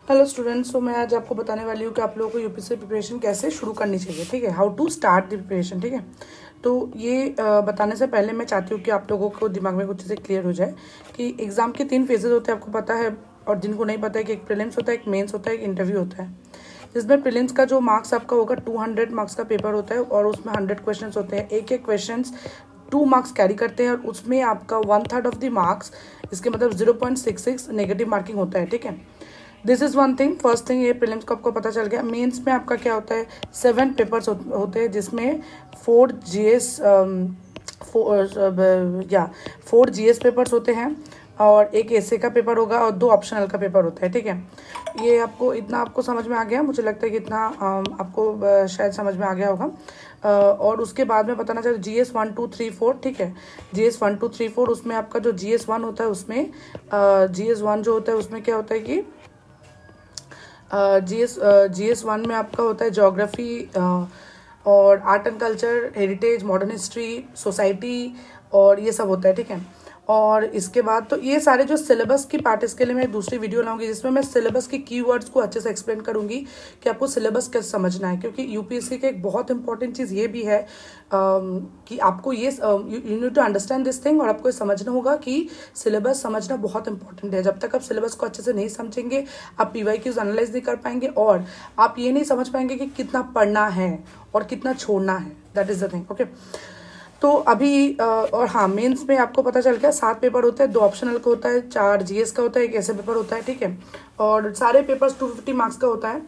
Hello students, तो मैं आज आपको बताने वाली हूँ कि आप लोगों को यूपीएससी प्रिपरेशन कैसे शुरू करनी चाहिए। ठीक है, how to start the preparation. ठीक है, तो ये बताने से पहले मैं चाहती हूँ कि आप लोगों को दिमाग में कुछ चीज़ें क्लियर हो जाए कि एग्जाम के 3 फेजेज होते हैं, आपको पता है। और जिनको नहीं पता है कि एक प्रीलिम्स होता है, एक मेंस होता है, एक इंटरव्यू होता है। जिसमें प्रीलिम्स का जो मार्क्स आपका होगा 200 मार्क्स का पेपर होता है और उसमें 100 क्वेश्चन होते हैं। एक एक क्वेश्चन 2 मार्क्स कैरी करते हैं और उसमें आपका 1/3 ऑफ द मार्क्स, इसके मतलब 0.66 नेगेटिव मार्किंग होता है। ठीक है, this is one thing. First thing, ये प्रीलिम्स को आपको पता चल गया। मेंस में आपका क्या होता है, 7 पेपर्स होते हैं, जिसमें 4 जीएस पेपर्स होते हैं और एक एसए का पेपर होगा और 2 ऑप्शनल का पेपर होता है। ठीक है, ये आपको इतना आपको समझ में आ गया। मुझे लगता है कि इतना आपको शायद समझ में आ गया होगा। और उसके बाद में बताना चाहती हूँ GS 1 2 3 4। ठीक है, GS 1 2 3 4, उसमें आपका जो GS 1 होता है, उसमें GS 1 जो होता है उसमें क्या होता है कि GS 1 में आपका होता है ज्योग्राफी और art and culture, heritage, modern history, society और ये सब होता है। ठीक है, और इसके बाद तो ये सारे जो सिलेबस की पार्ट, इसके लिए मैं दूसरी वीडियो लाऊंगी जिसमें मैं सिलेबस की कीवर्ड्स को अच्छे से एक्सप्लेन करूंगी कि आपको सिलेबस कैसे समझना है। क्योंकि यूपीएससी का एक बहुत इंपॉर्टेंट चीज़ ये भी है कि आपको ये you need to understand this thing, और आपको ये समझना होगा कि सिलेबस समझना बहुत इंपॉर्टेंट है। जब तक आप सिलेबस को अच्छे से नहीं समझेंगे, आप PYQs एनालाइज नहीं कर पाएंगे और आप ये नहीं समझ पाएंगे कि कितना पढ़ना है और कितना छोड़ना है। That is the thing. Okay, तो अभी और हाँ, मेंस में आपको पता चल गया 7 पेपर होते हैं, 2 ऑप्शनल का होता है, 4 जीएस का होता है, एक ऐसे पेपर होता है। ठीक है, और सारे पेपर्स 250 मार्क्स का होता है।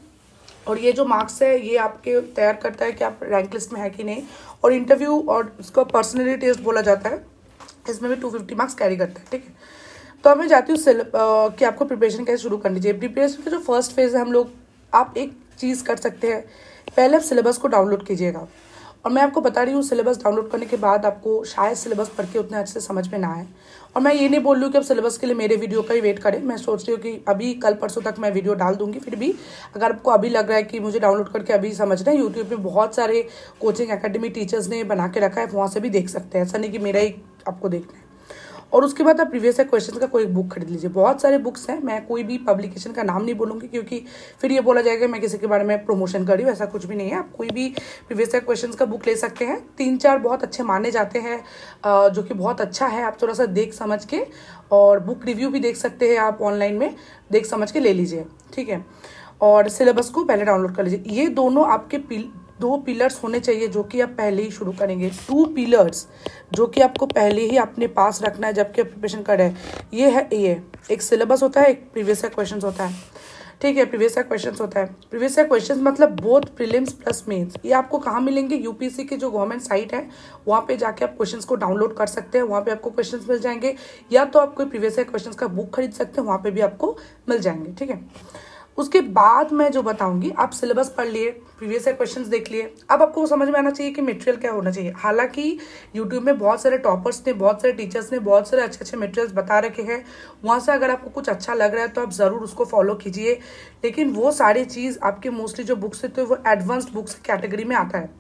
और ये जो मार्क्स है ये आपके तैयार करता है कि आप रैंक लिस्ट में है कि नहीं। और इंटरव्यू और उसका पर्सनैलिटी टेस्ट बोला जाता है, इसमें भी 250 मार्क्स कैरी करता है। ठीक है, तो अब मैं जाती हूँ कि आपको प्रिपरेशन कैसे शुरू करनी चाहिए। प्रिपरेशन का जो फर्स्ट फेज है, हम लोग आप एक चीज़ कर सकते हैं, पहले आप सिलेबस को डाउनलोड कीजिएगा। और मैं आपको बता रही हूँ, सिलेबस डाउनलोड करने के बाद आपको शायद सिलेबस पढ़ के उतने अच्छे से समझ में ना आए। और मैं ये नहीं बोल रही हूँ कि आप सिलेबस के लिए मेरे वीडियो का ही वेट करें। मैं सोच रही हूँ कि अभी कल परसों तक मैं वीडियो डाल दूंगी। फिर भी अगर आपको अभी लग रहा है कि मुझे डाउनलोड करके अभी समझना है, यूट्यूब पे बहुत सारे कोचिंग एकेडमी टीचर्स ने बना के रखा है, वहाँ से भी देख सकते हैं। ऐसा नहीं कि मेरा ही आपको देखना है। और उसके बाद आप प्रीवियस ईयर क्वेश्चन का कोई बुक खरीद लीजिए। बहुत सारे बुक्स हैं, मैं कोई भी पब्लिकेशन का नाम नहीं बोलूँगी क्योंकि फिर ये बोला जाएगा मैं किसी के बारे में प्रमोशन कर रही हूँ। ऐसा कुछ भी नहीं है। आप कोई भी प्रीवियस ईयर क्वेश्चन का बुक ले सकते हैं। 3-4 बहुत अच्छे माने जाते हैं, जो कि बहुत अच्छा है। आप थोड़ा सा देख समझ के, और बुक रिव्यू भी देख सकते हैं आप ऑनलाइन में, देख समझ के ले लीजिए। ठीक है, और सिलेबस को पहले डाउनलोड कर लीजिए। ये दोनों आपके 2 पिलर्स होने चाहिए जो कि आप पहले ही शुरू करेंगे। 2 पिलर्स जो कि आपको पहले ही अपने पास रखना है जबकि आप प्रिपरेशन कर रहे हैं। ये है, ये एक सिलेबस होता है, एक प्रीवियस ईयर क्वेश्चंस होता है। ठीक है, प्रीवियस ईयर क्वेश्चंस होता है। प्रीवियस ईयर क्वेश्चंस मतलब बोथ प्रीलिम्स प्लस मेंस। ये आपको कहाँ मिलेंगे? यूपीएससी की जो गवर्नमेंट साइट है वहाँ पे जाके आप क्वेश्चंस को डाउनलोड कर सकते हैं। वहाँ पे आपको क्वेश्चंस मिल जाएंगे, या तो आप कोई प्रीवियस ईयर क्वेश्चंस का बुक खरीद सकते हैं, वहाँ पे भी आपको मिल जाएंगे। ठीक है, उसके बाद मैं जो बताऊंगी, आप सिलेबस पढ़ लिए, प्रीवियस ईयर क्वेश्चंस देख लिए, अब आपको समझ में आना चाहिए कि मटेरियल क्या होना चाहिए। हालांकि यूट्यूब में बहुत सारे टॉपर्स ने, बहुत सारे टीचर्स ने बहुत सारे अच्छे अच्छे मटेरियल्स बता रखे हैं। वहाँ से अगर आपको कुछ अच्छा लग रहा है तो आप ज़रूर उसको फॉलो कीजिए। लेकिन वो सारी चीज़ आपके मोस्टली जो बुक्स है तो वो एडवांस्ड बुक्स कैटेगरी में आता है।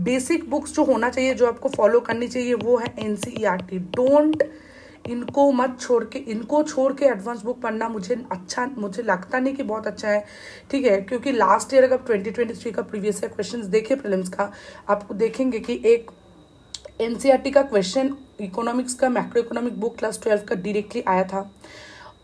बेसिक बुक्स जो होना चाहिए, जो आपको फॉलो करनी चाहिए, वो है NCERT। डोंट, इनको मत छोड़ के, इनको छोड़ के एडवांस बुक पढ़ना मुझे लगता नहीं कि बहुत अच्छा है। ठीक है, क्योंकि लास्ट ईयर अगर 2023 का प्रीवियस ईयर क्वेश्चंस देखे प्रीलिम्स का, आपको देखेंगे कि एक NCERT का क्वेश्चन इकोनॉमिक्स का, मैक्रो इकोनॉमिक बुक क्लास 12 का डायरेक्टली आया था।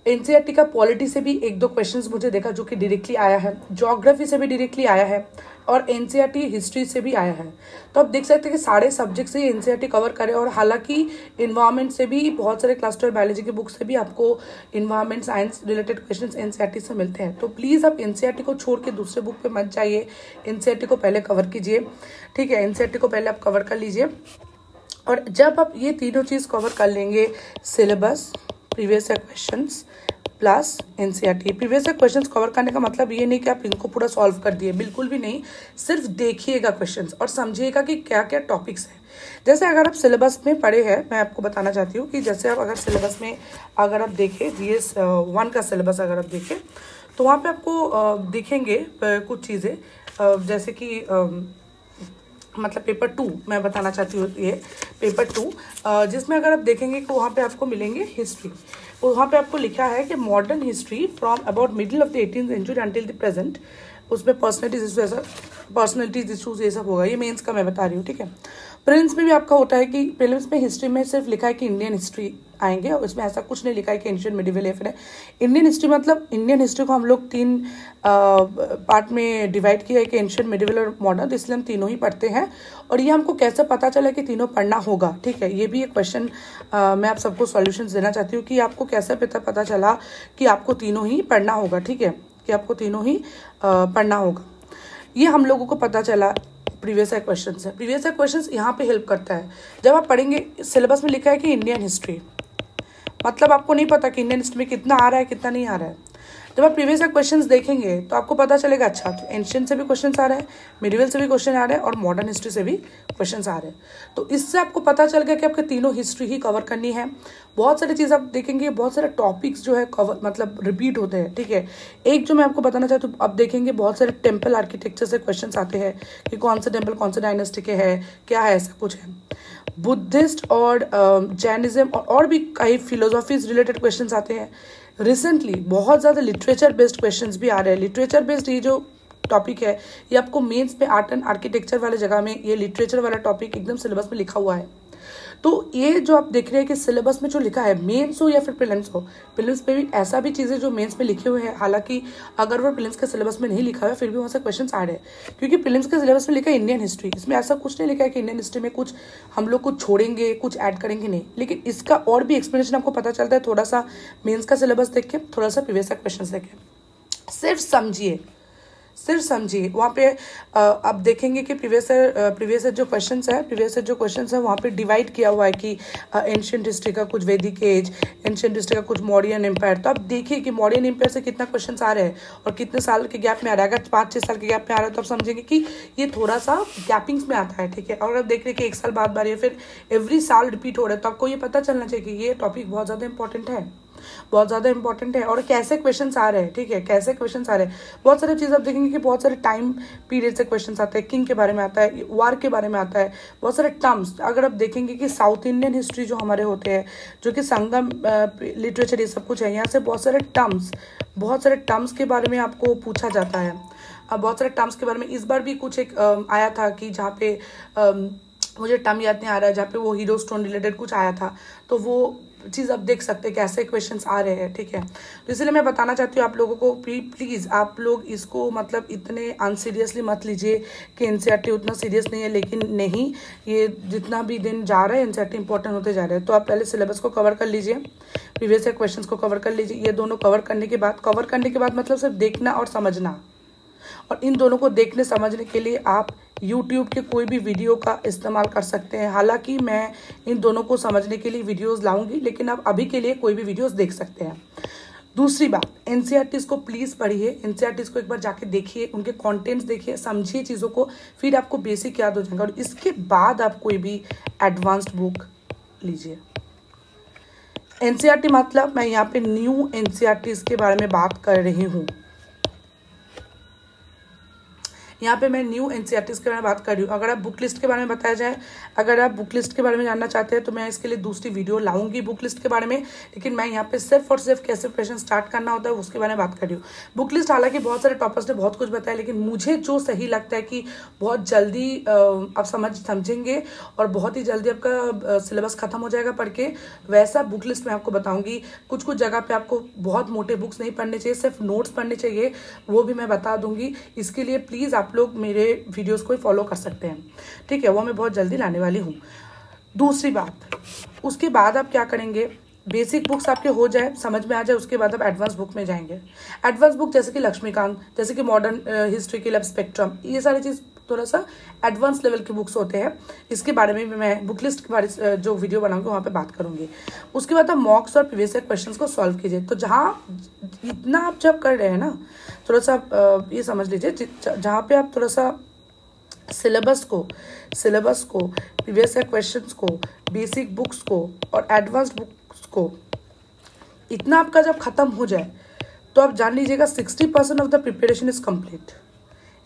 NCERT का पॉलिटी से भी 1-2 क्वेश्चंस मुझे देखा जो कि डायरेक्टली आया है, ज्योग्राफी से भी डायरेक्टली आया है, और NCERT हिस्ट्री से भी आया है। तो आप देख सकते हैं कि सारे सब्जेक्ट से NCERT कवर करे। और हालांकि इन्वायरमेंट से भी बहुत सारे क्लास 12 बायोलॉजी की बुक से भी आपको environment science related questions NCERT से मिलते हैं। तो प्लीज़ आप NCERT को छोड़ के दूसरे बुक पे मत जाइए, NCERT को पहले कवर कीजिए। ठीक है, NCERT को पहले आप कवर कर लीजिए। और जब आप ये तीनों चीज़ कवर कर लेंगे, syllabus, previous year questions plus NCERT। Previous year questions cover करने का मतलब ये नहीं कि आप इनको पूरा सॉल्व कर दिए, बिल्कुल भी नहीं। सिर्फ देखिएगा क्वेश्चंस और समझिएगा कि क्या क्या टॉपिक्स हैं। जैसे अगर आप सिलेबस में पढ़े हैं, मैं आपको बताना चाहती हूँ कि जैसे आप अगर सिलेबस में अगर आप देखें GS 1 का सिलेबस अगर आप देखें, तो वहाँ पर आपको दिखेंगे कुछ चीज़ें, जैसे कि मतलब पेपर 2 मैं बताना चाहती हूँ। ये पेपर 2 जिसमें अगर आप देखेंगे तो वहाँ पे आपको मिलेंगे हिस्ट्री। वहाँ पे आपको लिखा है कि modern history from about middle of the 18th century until the present, उसमें पर्सनैलिटीज इशूज ये सब होगा। ये मेंस का मैं बता रही हूँ, ठीक है। प्रिलिम्स में भी आपका होता है कि प्रिलिम्स में हिस्ट्री में सिर्फ लिखा है कि इंडियन हिस्ट्री आएंगे, और इसमें ऐसा कुछ नहीं लिखा है कि एंशिएंट मिडिवल या फिर इंडियन हिस्ट्री। मतलब इंडियन हिस्ट्री को हम लोग 3 पार्ट में डिवाइड किया है कि एंशिएंट, मिडिवल और मॉडर्न, इसलिए हम तीनों ही पढ़ते हैं। और ये हमको कैसे पता चला कि तीनों पढ़ना होगा, ठीक है। ये भी एक क्वेश्चन मैं आप सबको सॉल्यूशंस देना चाहती हूँ कि आपको कैसे पता चला कि आपको तीनों ही पढ़ना होगा, ठीक है, कि आपको तीनों ही पढ़ना होगा। ये हम लोगों को पता चला प्रीवियस ईयर क्वेश्चन से। प्रीवियस ईयर क्वेश्चन यहाँ पे हेल्प करता है। जब आप पढ़ेंगे, सिलेबस में लिखा है कि इंडियन हिस्ट्री, मतलब आपको नहीं पता कि इंडियन हिस्ट्री में कितना आ रहा है कितना नहीं आ रहा है। जब आप प्रीवियस ईयर क्वेश्चंस देखेंगे तो आपको पता चलेगा अच्छा तो एंशिएंट से भी क्वेश्चंस आ रहे हैं, मिडिवल से भी क्वेश्चन आ रहे हैं और मॉडर्न हिस्ट्री से भी क्वेश्चंस आ रहे हैं। तो इससे आपको पता चल गया कि आपके तीनों हिस्ट्री ही कवर करनी है। बहुत सारी चीज़ आप देखेंगे, बहुत सारे टॉपिक्स जो है कवर मतलब रिपीट होते हैं, ठीक है। एक जो मैं आपको बताना चाहती हूँ, अब देखेंगे बहुत सारे टेम्पल आर्किटेक्चर से क्वेश्चन आते हैं कि कौन सा टेम्पल कौन सा डायनेस्टी के है, क्या है, ऐसा कुछ है। बुद्धिस्ट और जैनिज्म और भी कई फिलोसॉफीज रिलेटेड क्वेश्चंस आते हैं। रिसेंटली बहुत ज़्यादा लिटरेचर बेस्ड क्वेश्चंस भी आ रहे हैं। लिटरेचर बेस्ड ये जो टॉपिक है, ये आपको मेंस में आर्ट एंड आर्किटेक्चर वाले जगह में ये लिटरेचर वाला टॉपिक एकदम सिलेबस में लिखा हुआ है। तो ये जो आप देख रहे हैं कि सिलेबस में जो लिखा है, मेंस हो या फिर प्रीलिम्स हो, प्रीलिम्स पे भी ऐसा भी चीज़ें जो मेंस में लिखे हुए हैं, हालांकि अगर वो प्रीलिम्स के सिलेबस में नहीं लिखा हुआ है फिर भी वहाँ से क्वेश्चन आ रहे हैं, क्योंकि प्रीलिम्स के सिलेबस में लिखा है इंडियन हिस्ट्री। इसमें ऐसा कुछ नहीं लिखा है कि इंडियन हिस्ट्री में कुछ हम लोग कुछ छोड़ेंगे, कुछ ऐड करेंगे, नहीं। लेकिन इसका और भी एक्सप्लेनेशन आपको पता चलता है थोड़ा सा मेन्स का सिलेबस देख के, थोड़ा सा प्रीवियस क्वेश्चन देख के। सिर्फ समझिए। वहाँ पे आप देखेंगे कि प्रीवियस जो क्वेश्चंस है वहाँ पे डिवाइड किया हुआ है कि एंशिएंट हिस्ट्री का कुछ वैदिक एज, एंशिएंट हिस्ट्री का कुछ मौर्यन एम्पायर। तो आप देखिए कि मौर्यन एम्पायर से कितना क्वेश्चंस आ रहे हैं और कितने साल के गैप में आ रहा है। अगर 5-6 साल के गैप में आ रहा है तो आप समझेंगे कि ये थोड़ा सा गैपिंग्स में आता है, ठीक है। और आप देख रहे हैं कि 1 साल बाद या फिर एवरी साल रिपीट हो रहा है, तो आपको ये पता चलना चाहिए कि ये टॉपिक बहुत ज़्यादा इंपॉर्टेंट है और कैसे क्वेश्चंस आ रहे हैं, ठीक है, कैसे क्वेश्चंस आ रहे हैं। बहुत सारी चीज़ आप देखेंगे कि बहुत सारे टाइम पीरियड से क्वेश्चंस आते हैं, किंग के बारे में आता है, वार के बारे में आता है, बहुत सारे टर्म्स। अगर आप देखेंगे कि साउथ इंडियन हिस्ट्री जो हमारे होते हैं, जो कि संगम लिटरेचर ये सब कुछ है, यहाँ से बहुत सारे टर्म्स के बारे में आपको पूछा जाता है। अब बहुत सारे टर्म्स के बारे में इस बार भी कुछ एक आया था कि जहाँ पे मुझे टर्म याद नहीं आ रहा है, जहाँ पे वो हीरो स्टोन रिलेटेड कुछ आया था, तो वो चीज़ आप देख सकते हैं कैसे क्वेश्चंस आ रहे हैं, ठीक है। तो इसलिए मैं बताना चाहती हूँ आप लोगों को, प्लीज़ आप लोग इसको मतलब इतने अनसीरियसली मत लीजिए कि एनसीईआरटी उतना सीरियस नहीं है। लेकिन नहीं, ये जितना भी दिन जा रहा है एनसीईआरटी इंपॉर्टेंट होते जा रहे हैं। तो आप पहले सिलेबस को कवर कर लीजिए, प्रीवियस ईयर क्वेश्चन को कवर कर लीजिए। ये दोनों कवर करने के बाद मतलब सिर्फ देखना और समझना, और इन दोनों को देखने समझने के लिए आप YouTube के कोई भी वीडियो का इस्तेमाल कर सकते हैं। हालांकि मैं इन दोनों को समझने के लिए वीडियोस लाऊंगी, लेकिन आप अभी के लिए कोई भी वीडियोस देख सकते हैं। दूसरी बात, एनसीईआरटीज़ को प्लीज़ पढ़िए, एनसीईआरटीज़ को एक बार जाके देखिए, उनके कंटेंट्स देखिए, समझिए चीज़ों को, फिर आपको बेसिक याद हो जाएगा और इसके बाद आप कोई भी एडवांस्ड बुक लीजिए। एनसीईआरटी मतलब मैं यहाँ पे न्यू एनसीईआरटीज़ के बारे में बात कर रही हूँ। यहाँ पे मैं न्यू एनसीईआरटीज़ के बारे में बात कर रही हूँ। अगर आप बुक लिस्ट के बारे में बताया जाए, अगर आप बुक लिस्ट के बारे में जानना चाहते हैं तो मैं इसके लिए दूसरी वीडियो लाऊंगी बुक लिस्ट के बारे में, लेकिन मैं यहाँ पे सिर्फ और सिर्फ कैसे प्रिपरेशन स्टार्ट करना होता है उसके बारे में बात कर रही हूँ। बुक लिस्ट हालांकि बहुत सारे टॉपर्स ने बहुत कुछ बताया, लेकिन मुझे जो सही लगता है कि बहुत जल्दी आप समझेंगे और बहुत ही जल्दी आपका सिलेबस खत्म हो जाएगा पढ़ के, वैसा बुक लिस्ट मैं आपको बताऊँगी। कुछ जगह पर आपको बहुत मोटे बुक्स नहीं पढ़ने चाहिए, सिर्फ नोट्स पढ़ने चाहिए, वो भी मैं बता दूंगी। इसके लिए प्लीज़ आप लोग मेरे वीडियोस को फॉलो कर सकते हैं, ठीक है, वो मैं बहुत जल्दी लाने वाली हूँ। दूसरी बात, उसके बाद आप क्या करेंगे, बेसिक बुक्स आपके हो जाए, समझ में आ जाए, उसके बाद आप एडवांस बुक में जाएंगे। एडवांस बुक जैसे कि लक्ष्मीकांत, जैसे कि मॉडर्न हिस्ट्री के लिए स्पेक्ट्रम, ये सारी चीज़ थोड़ा सा एडवांस लेवल के बुक्स होते हैं। इसके बारे में भी मैं बुक लिस्ट के बारे जो वीडियो बनाऊंगी वहाँ पे बात करूंगी। उसके बाद आप मॉक्स और प्रीवियस ईयर क्वेश्चंस को सॉल्व कीजिए। तो जहाँ इतना आप जब कर रहे हैं ना, थोड़ा सा आप ये समझ लीजिए, जहाँ पे आप थोड़ा सा सिलेबस को, प्रीवियस ईयर क्वेश्चंस को, बेसिक बुक्स को और एडवांस्ड बुक्स को, इतना आपका जब खत्म हो जाए तो आप जान लीजिएगा 60% of the preparation is complete.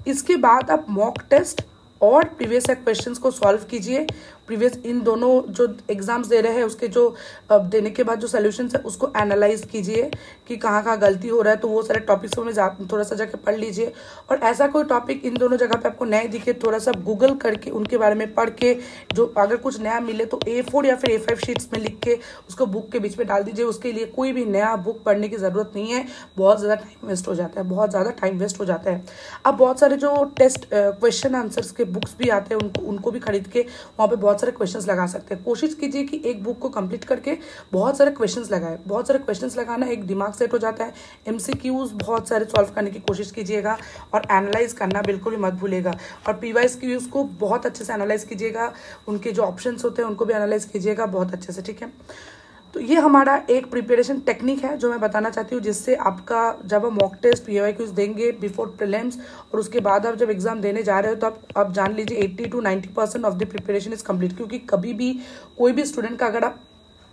इसके बाद आप मॉक टेस्ट और प्रीवियस ईयर क्वेश्चंस को सॉल्व कीजिए, प्रीवियस इन दोनों जो एग्जाम्स दे रहे हैं उसके जो देने के बाद जो सोल्यूशंस है उसको एनालाइज कीजिए कि कहाँ कहाँ गलती हो रहा है, तो वो सारे टॉपिक्स को में थोड़ा सा जाके पढ़ लीजिए। और ऐसा कोई टॉपिक इन दोनों जगह पे आपको नए दिखे, थोड़ा सा गूगल करके उनके बारे में पढ़ के, जो अगर कुछ नया मिले तो A4 या फिर A5 शीट्स में लिख के उसको बुक के बीच में डाल दीजिए। उसके लिए कोई भी नया बुक पढ़ने की ज़रूरत नहीं है, बहुत ज़्यादा टाइम वेस्ट हो जाता है, बहुत ज़्यादा टाइम वेस्ट हो जाता है। अब बहुत सारे जो टेस्ट क्वेश्चन आंसर्स के बुक्स भी आते हैं, उनको भी खरीद के वहाँ पे बहुत सारे क्वेश्चंस लगा सकते हैं। कोशिश कीजिए कि एक बुक को कंप्लीट करके बहुत सारे क्वेश्चंस लगाए। बहुत सारे क्वेश्चंस लगाना एक दिमाग सेट हो जाता है। MCQs बहुत सारे सॉल्व करने की कोशिश कीजिएगा और एनालाइज करना बिल्कुल भी मत भूलिएगा। और PYQs को बहुत अच्छे से एनालाइज कीजिएगा, उनके जो ऑप्शंस होते हैं उनको भी एनालाइज कीजिएगा बहुत अच्छे से, ठीक है। तो ये हमारा एक प्रिपरेशन टेक्निक है जो मैं बताना चाहती हूँ, जिससे आपका जब हम मॉक टेस्ट PYQs देंगे बिफोर प्रीलिम्स और उसके बाद आप जब एग्जाम देने जा रहे हो तो आप जान लीजिए 80 to 90% of the preparation is complete. क्योंकि कभी भी कोई भी स्टूडेंट का अगर आप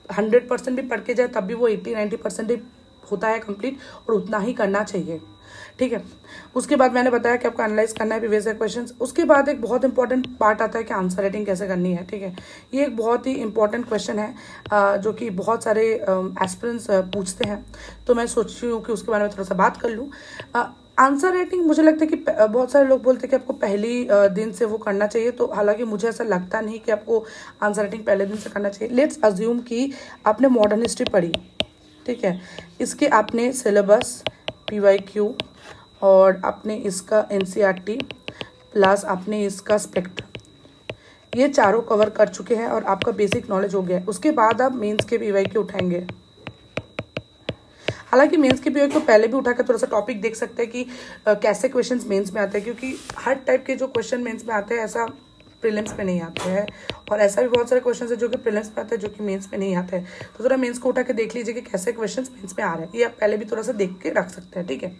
100% भी पढ़ के जाए तब भी वो 80-90% ही होता है कंप्लीट, और उतना ही करना चाहिए, ठीक है। उसके बाद मैंने बताया कि आपको एनालाइज करना है प्रीवियस ईयर क्वेश्चंस। उसके बाद एक बहुत इंपॉर्टेंट पार्ट आता है कि आंसर राइटिंग कैसे करनी है, ठीक है। ये एक बहुत ही इंपॉर्टेंट क्वेश्चन है जो कि बहुत सारे एस्पिरेंट्स पूछते हैं, तो मैं सोच रही हूँ कि उसके बारे में थोड़ा सा बात कर लूँ। आंसर राइटिंग मुझे लगता है कि बहुत सारे लोग बोलते हैं कि आपको पहली दिन से वो करना चाहिए, तो हालांकि मुझे ऐसा लगता नहीं कि आपको आंसर राइटिंग पहले दिन से करना चाहिए। लेट्स अज्यूम कि आपने मॉडर्न हिस्ट्री पढ़ी, ठीक है, इसके आपने सिलेबस, PYQ और आपने इसका NCERT प्लस आपने इसका स्पेक्ट्रम, ये चारों कवर कर चुके हैं और आपका बेसिक नॉलेज हो गया है। उसके बाद आप मेंस के PYQ उठाएंगे। हालांकि मेंस के PYQ को पहले भी उठा कर थोड़ा सा टॉपिक देख सकते हैं कि कैसे क्वेश्चंस मेंस में आते हैं, क्योंकि हर टाइप के जो क्वेश्चन मेंस में आते हैं ऐसा प्रीलिम्स में नहीं आते हैं, और ऐसा भी बहुत सारे क्वेश्चन है जो कि प्रीलिम्स में आते हैं जो कि मेंस में नहीं आते हैं। तो थोड़ा मेंस को उठा के देख लीजिए कि कैसे क्वेश्चन मेंस में आ रहे हैं, ये आप पहले भी थोड़ा सा देख के रख सकते हैं, ठीक है।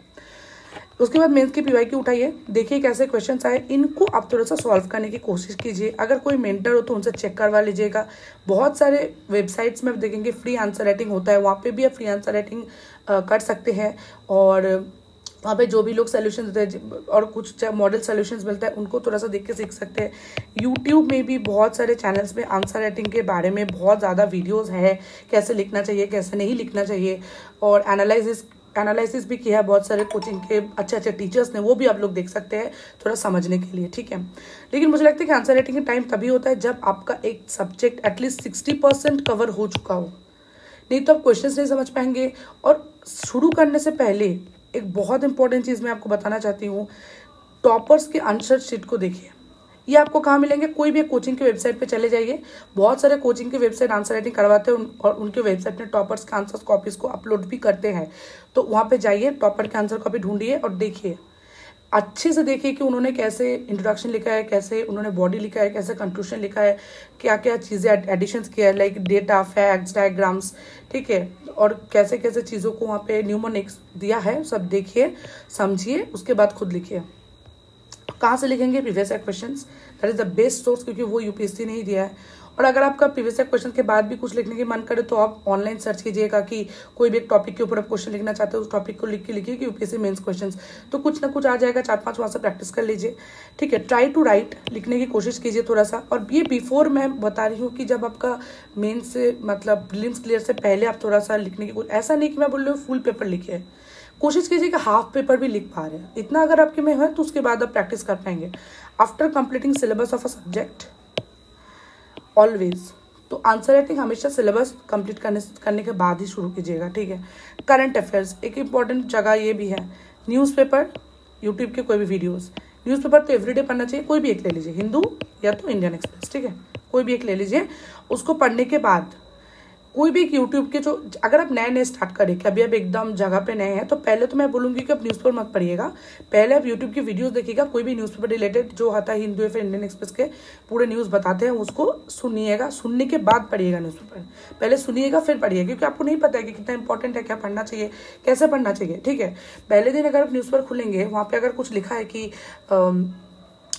उसके बाद मेंस की PYQ उठाइए, देखिए कैसे क्वेश्चंस आए, इनको आप थोड़ा सा सॉल्व करने की कोशिश कीजिए। अगर कोई मेंटर हो तो उनसे चेक करवा लीजिएगा। बहुत सारे वेबसाइट्स में देखेंगे फ्री आंसर राइटिंग होता है, वहाँ पे भी आप फ्री आंसर राइटिंग कर सकते हैं, और वहाँ पे जो भी लोग सोल्यूशन देते हैं और कुछ मॉडल सोल्यूशंस मिलता है उनको थोड़ा सा देख के सीख सकते हैं। यूट्यूब में भी बहुत सारे चैनल्स में आंसर राइटिंग के बारे में बहुत ज़्यादा वीडियोस है, कैसे लिखना चाहिए कैसे नहीं लिखना चाहिए, और एनालिसिस भी किया है बहुत सारे कोचिंग के अच्छे टीचर्स ने, वो भी आप लोग देख सकते हैं थोड़ा समझने के लिए, ठीक है। लेकिन मुझे लगता है कि आंसर राइटिंग का टाइम तभी होता है जब आपका एक सब्जेक्ट एटलीस्ट 60% कवर हो चुका हो, नहीं तो आप क्वेश्चंस नहीं समझ पाएंगे। और शुरू करने से पहले एक बहुत इंपॉर्टेंट चीज़ मैं आपको बताना चाहती हूँ, टॉपर्स के आंसर शीट को देखिए। ये आपको कहाँ मिलेंगे, कोई भी कोचिंग की वेबसाइट पे चले जाइए, बहुत सारे कोचिंग की वेबसाइट आंसर राइटिंग करवाते हैं और उनके वेबसाइट में टॉपर्स के आंसर कॉपीज को अपलोड भी करते हैं। तो वहाँ पे जाइए, टॉपर के आंसर कॉपी ढूंढिए और देखिए, अच्छे से देखिए कि उन्होंने कैसे इंट्रोडक्शन लिखा है, कैसे उन्होंने बॉडी लिखा है, कैसे कंक्लूजन लिखा है, क्या क्या चीज़ें एडिशंस किया है, लाइक डेटा, फैक्ट्स, डायग्राम्स, ठीक है, और कैसे कैसे चीज़ों को वहाँ पे न्यूमोनिक्स दिया है, सब देखिए समझिए, उसके बाद खुद लिखिए। कहाँ से लिखेंगे, previous year questions, that is the best source, क्योंकि वो UPSC ने ही दिया है। और अगर आपका प्रीवियस ईयर क्वेश्चन के बाद भी कुछ लिखने की मन करे तो आप ऑनलाइन सर्च कीजिएगा कि कोई भी एक टॉपिक के ऊपर आप क्वेश्चन लिखना चाहते हो, उस टॉपिक को लिख के लिखिए कि UPSC मेंस क्वेश्चंस, तो कुछ ना कुछ आ जाएगा, 4-5 वहाँ से प्रैक्टिस कर लीजिए, ठीक है। ट्राई टू राइट लिखने की कोशिश कीजिए थोड़ा सा। और ये बिफोर मैं बता रही हूँ कि जब आपका मेंस से मतलब प्रीलिम्स क्लियर से पहले आप थोड़ा सा लिखने की, ऐसा नहीं कि मैं बोल रही हूँ फुल पेपर लिखिए, कोशिश कीजिए कि हाफ पेपर भी लिख पा रहे हैं, इतना अगर आपके में है तो उसके बाद आप प्रैक्टिस कर पाएंगे। After completing syllabus of a subject always, तो आंसर राइटिंग हमेशा सिलेबस कंप्लीट करने के बाद ही शुरू कीजिएगा, ठीक है। करंट अफेयर्स एक इम्पॉर्टेंट जगह ये भी है, न्यूज़पेपर, यूट्यूब के कोई भी वीडियोस, न्यूज़पेपर तो एवरीडे पढ़ना चाहिए, कोई भी एक ले लीजिए, हिंदू या तो इंडियन एक्सप्रेस, ठीक है, कोई भी एक ले लीजिए। उसको पढ़ने के बाद कोई भी यूट्यूब के जो, अगर आप नए स्टार्ट करें कि अभी आप एकदम जगह पे नए हैं, तो पहले तो मैं बोलूँगी कि आप न्यूज़पेपर मत पढ़िएगा, पहले आप यूट्यूब की वीडियोस देखिएगा, कोई भी न्यूज़पेपर रिलेटेड जो आता है, हिंदू या फिर इंडियन एक्सप्रेस के पूरे न्यूज़ बताते हैं, उसको सुनिएगा, सुनने के बाद पढ़िएगा न्यूज़पेपर, पहले सुनिएगा फिर पढ़िएगा, क्योंकि आपको नहीं पता है कि कितना इंपॉर्टेंट है, क्या पढ़ना चाहिए, कैसे पढ़ना चाहिए, ठीक है। पहले दिन अगर आप न्यूज़पेपर खुलेंगे, वहाँ पर अगर कुछ लिखा है कि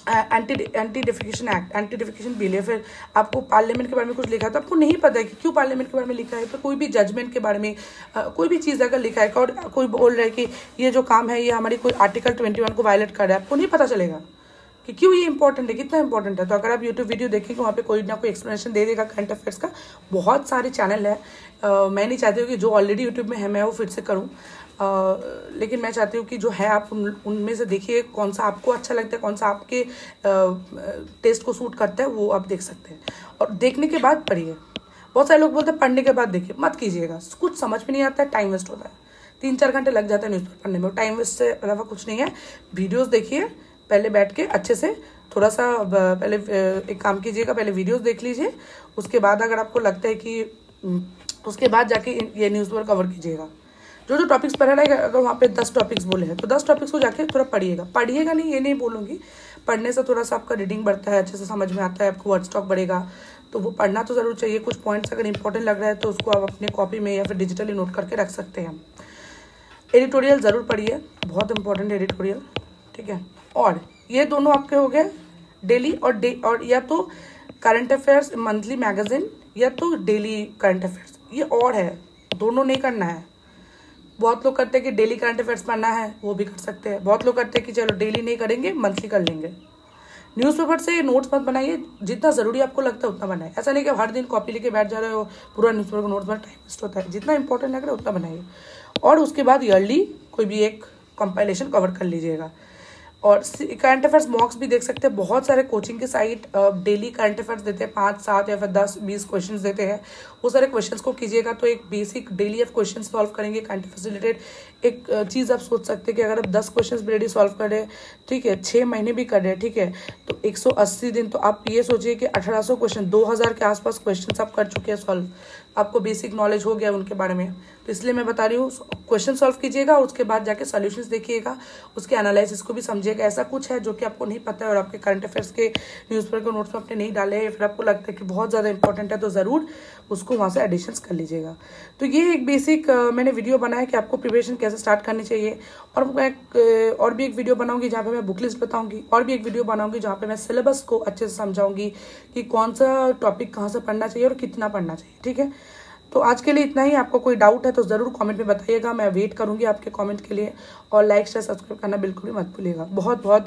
anti defecation act, anti defecation bill, या फिर आपको पार्लियामेंट के बारे में कुछ लिखा है, तो आपको नहीं पता है कि क्यों पार्लियामेंट के बारे में लिखा है, तो कोई भी जजमेंट के बारे में कोई भी चीज़ अगर लिखा है और कोई बोल रहा है कि ये जो काम है ये हमारी कोई आर्टिकल 21 को वायलेट कर रहा है, आपको नहीं पता चलेगा कि क्यों ये इंपॉर्टेंट है, कितना इंपॉर्टेंट है। तो अगर आप यूट्यूब वीडियो देखेंगे वहाँ पे कोई ना कोई एक्सप्लेनेशन दे देगा करंट अफेयर्स का। बहुत सारे चैनल है, मैं नहीं चाहती हूँ कि जो ऑलरेडी यूट्यूब में है मैं वो फिर से करूँ, लेकिन मैं चाहती हूँ कि जो है आप उनमें से देखिए कौन सा आपको अच्छा लगता है, कौन सा आपके टेस्ट को सूट करता है, वो आप देख सकते हैं। और देखने के बाद पढ़िए। बहुत सारे लोग बोलते हैं पढ़ने के बाद देखिए, मत कीजिएगा, कुछ समझ में नहीं आता है, टाइम वेस्ट होता है, 3-4 घंटे लग जाता है न्यूज़पेपर पढ़ने में। टाइम वेस्ट से अलावा कुछ नहीं है। वीडियोस देखिए, पहले बैठ के अच्छे से थोड़ा सा पहले एक काम कीजिएगा, पहले वीडियोस देख लीजिए, उसके बाद अगर आपको लगता है कि उसके बाद जाके ये न्यूज़पेपर कवर कीजिएगा। जो टॉपिक्स पढ़ रहा है, अगर वहाँ पे 10 टॉपिक्स बोले हैं तो 10 टॉपिक्स को जाके थोड़ा पढ़िएगा नहीं, ये नहीं बोलूँगी, पढ़ने से थोड़ा सा आपका रीडिंग बढ़ता है, अच्छे से समझ में आता है, आपको वर्ड स्टॉक बढ़ेगा, तो वो पढ़ना तो ज़रूर चाहिए। कुछ पॉइंट्स अगर इंपॉर्टेंट लग रहा है तो उसको आप अपने कॉपी में या फिर डिजिटली नोट करके रख सकते हैं। एडिटोरियल ज़रूर पढ़िए, बहुत इंपॉर्टेंट एडिटोरियल, ठीक है। और ये दोनों आपके हो गए डेली और या तो करंट अफेयर्स मंथली मैगजीन या तो डेली करंट अफेयर्स, ये और है, दोनों नहीं करना है। बहुत लोग करते हैं कि डेली करंट अफेयर्स पढ़ना है, वो भी कर सकते हैं। बहुत लोग करते हैं कि चलो डेली नहीं करेंगे, मंथली कर लेंगे। न्यूज़पेपर से नोट्स मत बनाइए, जितना ज़रूरी आपको लगता है उतना बनाइए। ऐसा नहीं कि हर दिन कॉपी लेके बैठ जा रहे हो, पूरा न्यूज़पेपर का नोट्स में टाइम वेस्ट होता है। जितना इंपॉर्टेंट लग रहा है उतना बनाइए, और उसके बाद ईयरली कोई भी एक कंपाइलेशन कवर कर लीजिएगा। और करंट अफेयर्स मॉक्स भी देख सकते हैं, बहुत सारे कोचिंग के साइट डेली करंट अफेयर्स देते हैं, 5, 7 या फिर 10, 20 क्वेश्चन देते हैं। वो सारे क्वेश्चंस को कीजिएगा तो एक बेसिक डेली आप क्वेश्चन सॉल्व करेंगे करंट अफेयर्स से रिलेटेड। एक चीज़ आप सोच सकते हैं कि अगर आप 10 क्वेश्चन डेली सॉल्व कर रहे हैं, ठीक है, 6 महीने भी कर रहे हैं, ठीक है, तो 180 दिन, तो आप ये सोचिए कि 1800 क्वेश्चन, 2000 के आसपास क्वेश्चन आप कर चुके हैं सॉल्व, आपको बेसिक नॉलेज हो गया उनके बारे में। तो इसलिए मैं बता रही हूँ, क्वेश्चन सॉल्व कीजिएगा, उसके बाद जाके सॉल्यूशंस देखिएगा, उसके एनालिसिस को भी समझिएगा। ऐसा कुछ है जो कि आपको नहीं पता है और आपके करंट अफेयर्स के न्यूज़पेपर के नोट्स में आपने नहीं डाले हैं, फिर आपको लगता है कि बहुत ज़्यादा इंपॉर्टेंट है, तो ज़रूर उसको वहाँ से एडिशंस कर लीजिएगा। तो ये एक बेसिक मैंने वीडियो बनाया कि आपको प्रिपरेशन कैसे स्टार्ट करनी चाहिए। और मैं और भी एक वीडियो बनाऊंगी जहाँ पे मैं बुक लिस्ट बताऊंगी, और भी एक वीडियो बनाऊंगी जहाँ पे मैं सिलेबस को अच्छे से समझाऊंगी कि कौन सा टॉपिक कहाँ से पढ़ना चाहिए और कितना पढ़ना चाहिए, ठीक है। तो आज के लिए इतना ही। आपको कोई डाउट है तो ज़रूर कमेंट में बताइएगा, मैं वेट करूंगी आपके कमेंट के लिए। और लाइक शेयर सब्सक्राइब करना बिल्कुल भी मत भूलिएगा। बहुत बहुत